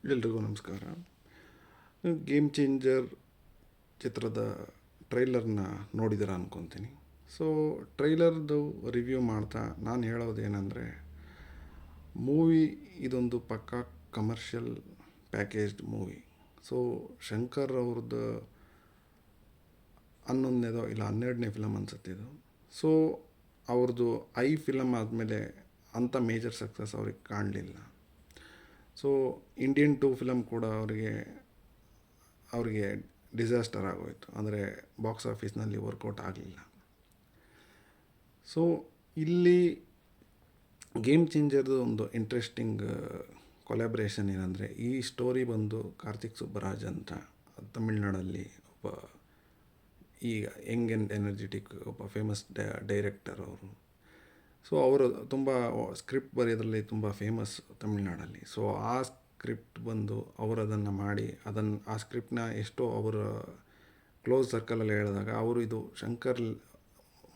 ಎಲ್ರಿಗೂ ನಮಸ್ಕಾರ. Game changer ಚಿತ್ರದ ಟ್ರೈಲರ್ನ ನೋಡಿದ್ದೀರ ಅಂದ್ಕೊತೀನಿ. ಸೊ ಟ್ರೈಲರ್ದು ರಿವ್ಯೂ ಮಾಡ್ತಾ ನಾನು ಹೇಳೋದೇನೆಂದರೆ, ಮೂವಿ ಇದೊಂದು ಪಕ್ಕಾ commercial packaged movie. So Shankar ಅವ್ರದ್ದು 11ನೇದೋ ಇಲ್ಲ 12ನೇ ಫಿಲಮ್ ಅನ್ಸುತ್ತಿದ್ದು. ಸೊ ಅವ್ರದ್ದು ಫಿಲಮ್ ಆದಮೇಲೆ ಅಂಥ ಮೇಜರ್ ಸಕ್ಸಸ್ ಅವ್ರಿಗೆ ಕಾಣಲಿಲ್ಲ. ಸೊ ಇಂಡಿಯನ್ 2 ಫಿಲಮ್ ಕೂಡ ಅವರಿಗೆ ಡಿಸಾಸ್ಟರ್ ಆಗೋಯಿತು. ಅಂದರೆ ಬಾಕ್ಸ್ ಆಫೀಸ್ನಲ್ಲಿ ವರ್ಕೌಟ್ ಆಗಲಿಲ್ಲ. ಸೊ ಇಲ್ಲಿ ಗೇಮ್ ಚೇಂಜರ್ದು ಒಂದು ಇಂಟ್ರೆಸ್ಟಿಂಗ್ ಕೊಲ್ಯಾಬ್ರೇಷನ್ ಏನಂದರೆ, ಈ ಸ್ಟೋರಿ ಬಂದು ಕಾರ್ತಿಕ್ ಸುಬ್ಬರಾಜ್ ಅಂತ ತಮಿಳ್ನಾಡಲ್ಲಿ ಒಬ್ಬ ಈಗ ಯಂಗ್ ಆ್ಯಂಡ್ ಎನರ್ಜೆಟಿಕ್ ಒಬ್ಬ ಫೇಮಸ್ ಡೈರೆಕ್ಟರ್ ಅವರು. ಸೊ ಅವರು ತುಂಬ ಸ್ಕ್ರಿಪ್ಟ್ ಬರೆಯೋದ್ರಲ್ಲಿ ತುಂಬ ಫೇಮಸ್ ತಮಿಳ್ನಾಡಲ್ಲಿ. ಸೊ ಆ ಸ್ಕ್ರಿಪ್ಟ್ ಬಂದು ಅವರು ಅದನ್ನು ಮಾಡಿ ಆ ಸ್ಕ್ರಿಪ್ಟ್ನ ಎಷ್ಟೋ ಅವರ ಕ್ಲೋಸ್ ಸರ್ಕಲಲ್ಲಿ ಹೇಳಿದಾಗ, ಅವರು ಇದು ಶಂಕರ್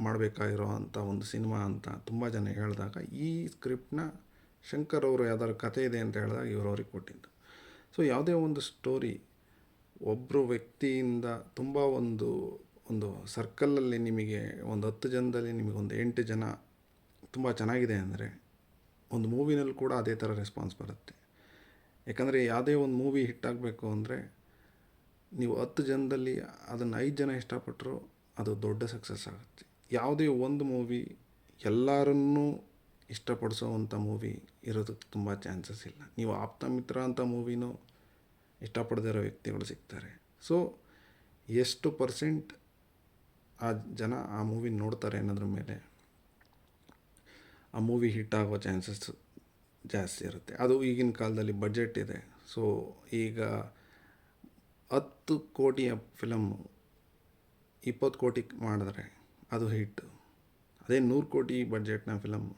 ಮಾಡಬೇಕಾಗಿರೋ ಅಂಥ ಒಂದು ಸಿನಿಮಾ ಅಂತ ತುಂಬ ಜನ ಹೇಳಿದಾಗ, ಈ ಸ್ಕ್ರಿಪ್ಟ್ನ ಶಂಕರ್ ಅವರು ಯಾವ್ದಾದ್ರು ಕಥೆ ಇದೆ ಅಂತ ಹೇಳಿದಾಗ ಇವರು ಅವ್ರಿಗೆ ಕೊಟ್ಟಿದ್ದು. ಸೊ ಯಾವುದೇ ಒಂದು ಸ್ಟೋರಿ ಒಬ್ಬರು ವ್ಯಕ್ತಿಯಿಂದ ತುಂಬ ಒಂದು ಸರ್ಕಲಲ್ಲಿ ನಿಮಗೆ ಒಂದು 10 ಜನದಲ್ಲಿ ನಿಮಗೊಂದು 8 ಜನ ತುಂಬ ಚೆನ್ನಾಗಿದೆ ಅಂದರೆ, ಒಂದು ಮೂವಿನಲ್ಲಿ ಕೂಡ ಅದೇ ಥರ ರೆಸ್ಪಾನ್ಸ್ ಬರುತ್ತೆ. ಯಾಕಂದರೆ ಯಾವುದೇ ಒಂದು ಮೂವಿ ಹಿಟ್ಟಾಗಬೇಕು ಅಂದರೆ, ನೀವು 10 ಜನದಲ್ಲಿ ಅದನ್ನು 5 ಜನ ಇಷ್ಟಪಟ್ಟರು ಅದು ದೊಡ್ಡ ಸಕ್ಸಸ್ ಆಗುತ್ತೆ. ಯಾವುದೇ ಒಂದು ಮೂವಿ ಎಲ್ಲರನ್ನೂ ಇಷ್ಟಪಡಿಸೋವಂಥ ಮೂವಿ ಇರೋದಕ್ಕೆ ತುಂಬ ಚಾನ್ಸಸ್ ಇಲ್ಲ. ನೀವು ಆಪ್ತ ಮಿತ್ರ ಅಂತ ಮೂವಿನೂ ಇಷ್ಟಪಡದಿರೋ ವ್ಯಕ್ತಿಗಳು ಸಿಗ್ತಾರೆ. ಸೊ ಎಷ್ಟು ಪರ್ಸೆಂಟ್ ಆ ಜನ ಆ ಮೂವಿ ನೋಡ್ತಾರೆ ಅನ್ನೋದ್ರ ಮೇಲೆ ಆ ಮೂವಿ ಹಿಟ್ ಆಗೋ ಚಾನ್ಸಸ್ ಜಾಸ್ತಿ ಇರುತ್ತೆ. ಅದು ಈಗಿನ ಕಾಲದಲ್ಲಿ ಬಡ್ಜೆಟ್ ಇದೆ. ಸೊ ಈಗ 10 ಕೋಟಿಯ ಫಿಲಮ್ಮು 20 ಕೋಟಿಗೆ ಮಾಡಿದ್ರೆ ಅದು ಹಿಟ್ಟು. ಅದೇ 100 ಕೋಟಿ ಬಡ್ಜೆಟ್ನ ಫಿಲಮ್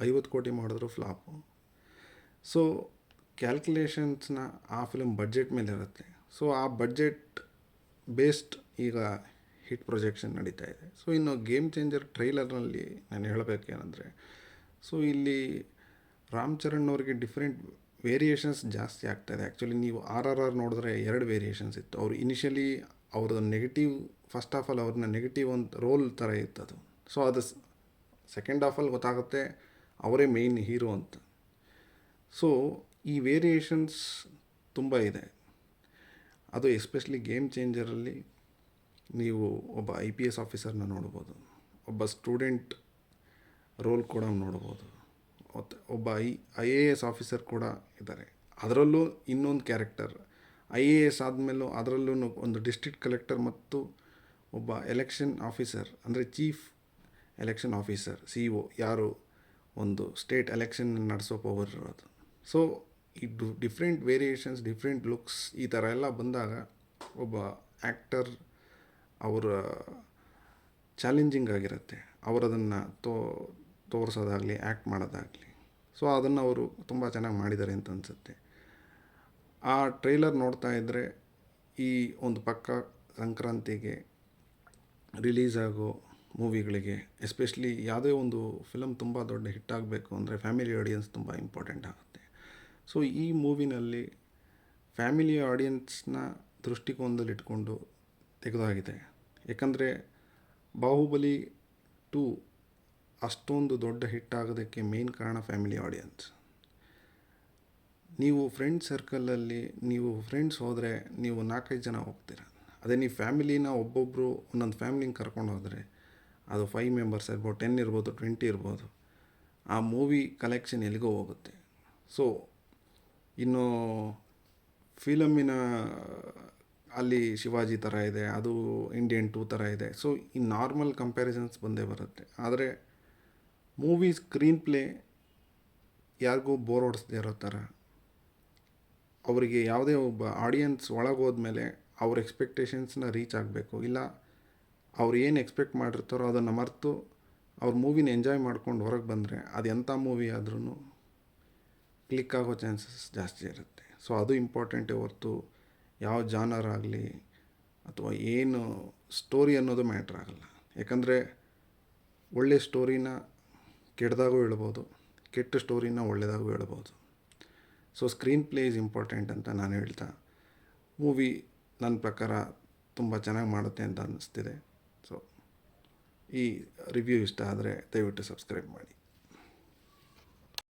50 ಕೋಟಿ ಮಾಡಿದ್ರು ಫ್ಲಾಪು. ಸೊ ಕ್ಯಾಲ್ಕುಲೇಷನ್ಸ್ನ ಆ ಫಿಲಮ್ ಬಡ್ಜೆಟ್ ಮೇಲೆ ಇರುತ್ತೆ. ಸೊ ಆ ಬಡ್ಜೆಟ್ ಬೇಸ್ಡ್ ಈಗ ಹಿಟ್ ಪ್ರೊಜೆಕ್ಷನ್ ನಡೀತಾ ಇದೆ. ಸೊ ಇನ್ನು ಗೇಮ್ ಚೇಂಜರ್ ಟ್ರೈಲರ್ನಲ್ಲಿ ನಾನು ಹೇಳಬೇಕೇನೆಂದರೆ, ಸೊ ಇಲ್ಲಿ ರಾಮ್ ಚರಣ್ ಅವ್ರಿಗೆ ಡಿಫ್ರೆಂಟ್ ವೇರಿಯೇಷನ್ಸ್ ಜಾಸ್ತಿ ಆಗ್ತಾಯಿದೆ. ಆ್ಯಕ್ಚುಲಿ ನೀವು RRR ನೋಡಿದ್ರೆ 2 ವೇರಿಯೇಷನ್ಸ್ ಇತ್ತು. ಅವರು ಇನಿಷಿಯಲಿ ಅವ್ರದ್ದು ನೆಗೆಟಿವ್, ಫಸ್ಟ್ ಆಫ್ ಆಲ್ ಅವ್ರನ್ನ ನೆಗೆಟಿವ್ ಒಂದು ರೋಲ್ ಥರ ಇತ್ತದು. ಸೊ ಅದು ಸೆಕೆಂಡ್ ಹಾಫಲ್ಲಿ ಗೊತ್ತಾಗುತ್ತೆ ಅವರೇ ಮೇಯ್ನ್ ಹೀರೋ ಅಂತ. ಸೊ ಈ ವೇರಿಯೇಷನ್ಸ್ ತುಂಬ ಇದೆ. ಅದು ಎಸ್ಪೆಷಲಿ ಗೇಮ್ ಚೇಂಜರಲ್ಲಿ ನೀವು ಒಬ್ಬ IPS ಆಫೀಸರ್ನ ನೋಡ್ಬೋದು, ಒಬ್ಬ ಸ್ಟೂಡೆಂಟ್ ರೋಲ್ ಕೂಡ ನೋಡ್ಬೋದು, ಮತ್ತು ಒಬ್ಬ IAS ಆಫೀಸರ್ ಕೂಡ ಇದ್ದಾರೆ. ಅದರಲ್ಲೂ ಇನ್ನೊಂದು ಕ್ಯಾರೆಕ್ಟರ್ IAS ಆದಮೇಲೂ ಅದರಲ್ಲೂ ಒಂದು ಡಿಸ್ಟ್ರಿಕ್ಟ್ ಕಲೆಕ್ಟರ್ ಮತ್ತು ಒಬ್ಬ ಎಲೆಕ್ಷನ್ ಆಫೀಸರ್, ಅಂದರೆ ಚೀಫ್ ಎಲೆಕ್ಷನ್ ಆಫೀಸರ್ CO, ಯಾರು ಒಂದು ಸ್ಟೇಟ್ ಎಲೆಕ್ಷನ್ ನಡೆಸೋ ಪವರ್ ಇರೋದು. ಸೊ ಈ ಡಿಫ್ರೆಂಟ್ ವೇರಿಯೇಷನ್ಸ್, ಡಿಫ್ರೆಂಟ್ ಲುಕ್ಸ್ ಈ ಥರ ಎಲ್ಲ ಬಂದಾಗ ಒಬ್ಬ ಆ್ಯಕ್ಟರ್ ಅವರ ಚಾಲೆಂಜಿಂಗ್ ಆಗಿರುತ್ತೆ. ಅವರದನ್ನು ತೋರಿಸೋದಾಗಲಿ ಆ್ಯಕ್ಟ್ ಮಾಡೋದಾಗಲಿ. ಸೊ ಅದನ್ನು ಅವರು ತುಂಬ ಚೆನ್ನಾಗಿ ಮಾಡಿದ್ದಾರೆ ಅಂತ ಅನಿಸುತ್ತೆ. ಆ ಟ್ರೈಲರ್ ನೋಡ್ತಾ ಇದ್ದರೆ ಈ ಒಂದು ಪಕ್ಕ ಸಂಕ್ರಾಂತಿಗೆ ರಿಲೀಸ್ ಆಗೋ ಮೂವಿಗಳಿಗೆ, ಎಸ್ಪೆಷಲಿ ಯಾವುದೇ ಒಂದು ಫಿಲಮ್ ತುಂಬ ದೊಡ್ಡ ಹಿಟ್ ಆಗಬೇಕು ಅಂದರೆ ಫ್ಯಾಮಿಲಿ ಆಡಿಯನ್ಸ್ ತುಂಬ ಇಂಪಾರ್ಟೆಂಟ್ ಆಗುತ್ತೆ. ಸೊ ಈ ಮೂವಿನಲ್ಲಿ ಫ್ಯಾಮಿಲಿ ಆಡಿಯನ್ಸ್ನ ದೃಷ್ಟಿಕೋನದಲ್ಲಿ ಇಟ್ಕೊಂಡು ತೆಗೆದಾಗಿದೆ. ಯಾಕಂದರೆ ಬಾಹುಬಲಿ 2 ಅಷ್ಟೊಂದು ದೊಡ್ಡ ಹಿಟ್ ಆಗೋದಕ್ಕೆ ಮೇನ್ ಕಾರಣ ಫ್ಯಾಮಿಲಿ ಆಡಿಯನ್ಸ್. ನೀವು ಫ್ರೆಂಡ್ ಸರ್ಕಲಲ್ಲಿ ನೀವು ಫ್ರೆಂಡ್ಸ್ ಹೋದರೆ ನೀವು 4-5 ಜನ ಹೋಗ್ತೀರ. ಅದೇ ನೀವು ಫ್ಯಾಮಿಲಿನ ಒಬ್ಬೊಬ್ಬರು ಒಂದೊಂದು ಫ್ಯಾಮಿಲಿನ ಕರ್ಕೊಂಡು ಹೋದರೆ ಅದು 5 ಮೆಂಬರ್ಸ್ ಇರ್ಬೋದು, 10 ಇರ್ಬೋದು, 20 ಇರ್ಬೋದು. ಆ ಮೂವಿ ಕಲೆಕ್ಷನ್ ಎಲ್ಲಿಗೋ ಹೋಗುತ್ತೆ. ಸೊ ಇನ್ನು ಫಿಲಮ್ಮಿನ ಅಲ್ಲಿ ಶಿವಾಜಿ ಥರ ಇದೆ, ಅದು ಇಂಡಿಯನ್ 2 ಥರ ಇದೆ. ಸೊ ಈ ನಾರ್ಮಲ್ ಕಂಪ್ಯಾರಿಸನ್ಸ್ ಬಂದೇ ಬರುತ್ತೆ. ಆದರೆ ಮೂವಿ ಸ್ಕ್ರೀನ್ ಪ್ಲೇ ಯಾರಿಗೂ ಬೋರ್ ಹೊಡಿಸ್ದೇ ಇರೋ ಥರ, ಅವರಿಗೆ ಯಾವುದೇ ಒಬ್ಬ ಆಡಿಯನ್ಸ್ ಒಳಗೋದ್ಮೇಲೆ ಅವ್ರ ಎಕ್ಸ್ಪೆಕ್ಟೇಷನ್ಸ್ನ ರೀಚ್ ಆಗಬೇಕು, ಇಲ್ಲ ಅವ್ರು ಏನು ಎಕ್ಸ್ಪೆಕ್ಟ್ ಮಾಡಿರ್ತಾರೋ ಅದನ್ನು ಮರೆತು ಅವ್ರ ಮೂವಿನ ಎಂಜಾಯ್ ಮಾಡ್ಕೊಂಡು ಹೊರಗೆ ಬಂದರೆ ಅದು ಎಂಥ ಮೂವಿ ಆದ್ರೂ ಕ್ಲಿಕ್ ಆಗೋ ಚಾನ್ಸಸ್ ಜಾಸ್ತಿ ಇರುತ್ತೆ. ಸೊ ಅದು ಇಂಪಾರ್ಟೆಂಟೇ ಹೊರತು ಯಾವ ಜಾನರ್ ಆಗಲಿ ಅಥವಾ ಏನು ಸ್ಟೋರಿ ಅನ್ನೋದು ಮ್ಯಾಟ್ರ್ ಆಗಲ್ಲ. ಯಾಕಂದರೆ ಒಳ್ಳೆಯ ಸ್ಟೋರಿನ ಕೆಟ್ಟದಾಗೂ ಹೇಳ್ಬೋದು, ಕೆಟ್ಟ ಸ್ಟೋರಿನ ಒಳ್ಳೆಯದಾಗೂ ಹೇಳ್ಬೋದು. So screen play is important ಅಂತ ನಾನು ಹೇಳ್ತಾ, ಮೂವಿ ನನ್ನ ಪ್ರಕಾರ ತುಂಬ ಚೆನ್ನಾಗಿ ಮಾಡುತ್ತೆ ಅಂತ ಅನ್ನಿಸ್ತಿದೆ. ಸೊ ಈ ರಿವ್ಯೂ ಇಷ್ಟ ಆದರೆ ದಯವಿಟ್ಟು ಸಬ್ಸ್ಕ್ರೈಬ್ ಮಾಡಿ.